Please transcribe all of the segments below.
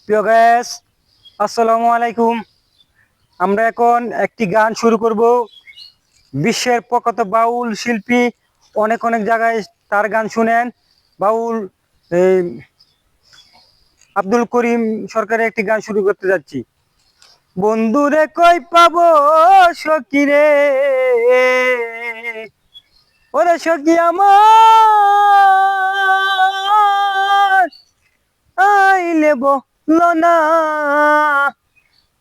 প্রিয় গাইস, আসসালামু আলাইকুম। আমরা এখন একটি গান শুরু করব। বিশ্বের প্রখ্যাত বাউল শিল্পী, অনেক অনেক জায়গায় তার গান শুনেন। বাউল এই, আব্দুল করিম সরকারের একটি গান শুরু করতে যাচ্ছি। বন্ধুরে কই পাবো সখী রে, ওরে সখী আমার আইলে বলো না,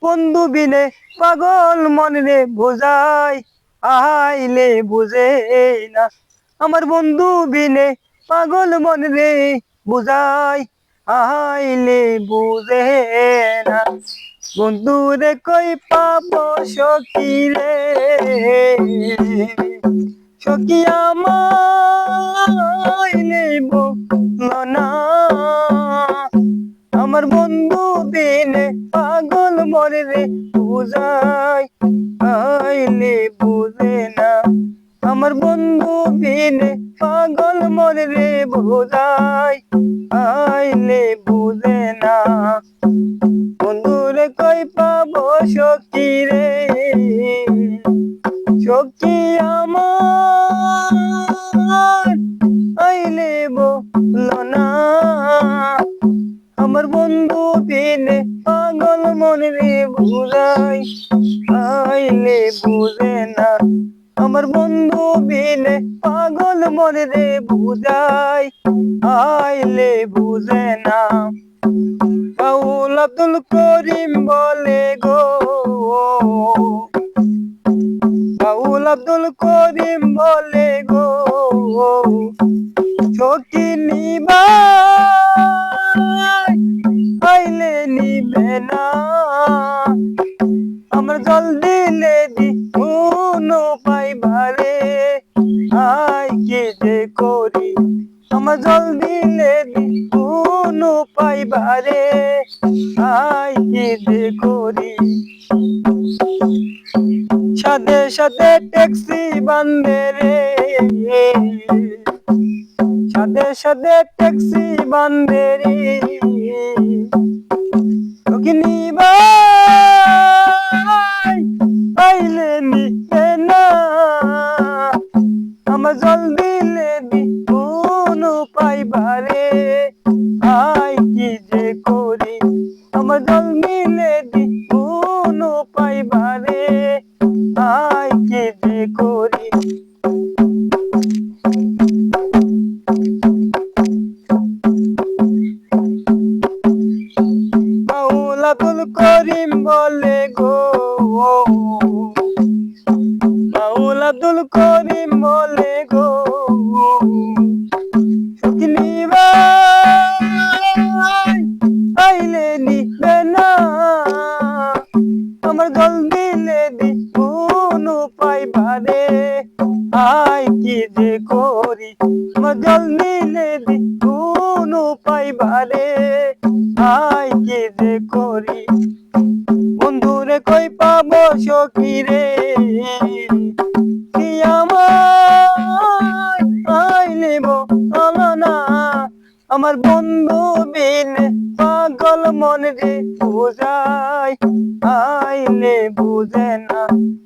বন্ধু বিনে পাগল মনে রে বোঝাই, আইলে বুঝে না। আমার বন্ধু বিনে পাগল মনে রে বোঝাই, আইলে বুঝে না। বন্ধু রে কই পাবো সখী রে, সখী আমার আইলে বলো না, আমার বন্ধু বিনে পাগল মরে রে বুঝাই, আইলে বুঝে না। আমার বন্ধু বিনে পাগল মরে রে বুঝাই, আইলে বুঝে না। বন্ধু রে কই পাবো সখী রে, সখী আমার আইলে বলো না, আমার বন্ধু বিনে পাগল মনে রে বুঝাই, আইলে বুঝে না। আমার বন্ধু বিনে পাগল মনে রে বুঝাই, আইলে বুঝে না। বাউল আব্দুল করিম বলে গো, বাউল আব্দুল করিম বলে গো, সখী নিবাই আইলে নিবে না। আমার জল দিলে দি কোনো পাইবারে, আই কি যে করি। আমার জল দিলে দি কোনো পাইবারে, আই কি যে করি। সাথে সাথে ট্যাক্সি বান্ধে রে, সাথে সাথে ট্যাক্সি বান্ধে রে, তোকে নিবাই আইলে নিবে না। আমার জল দিলে দি কোনো পাইবারে, আই কি যে করি। আমার জল দিলে দি কোনো পাইবারে, আই কি যে করি। বাউল আব্দুল করিম বলে গো, বাউল আব্দুল করিম বলে গো, সখী নিবাই আইলে নিবে না। আমার জল দিলে দি কোনো পাইবারে, আই কি যে করি। আমার জল দিলে দি কোনো পাইবারে, আই কি যে করি। বন্ধুরে কই পাবো সখী রে, কি আমার আইলে বলো না। আমার বন্ধু বিনে পাগল মনে রে বুঝাই,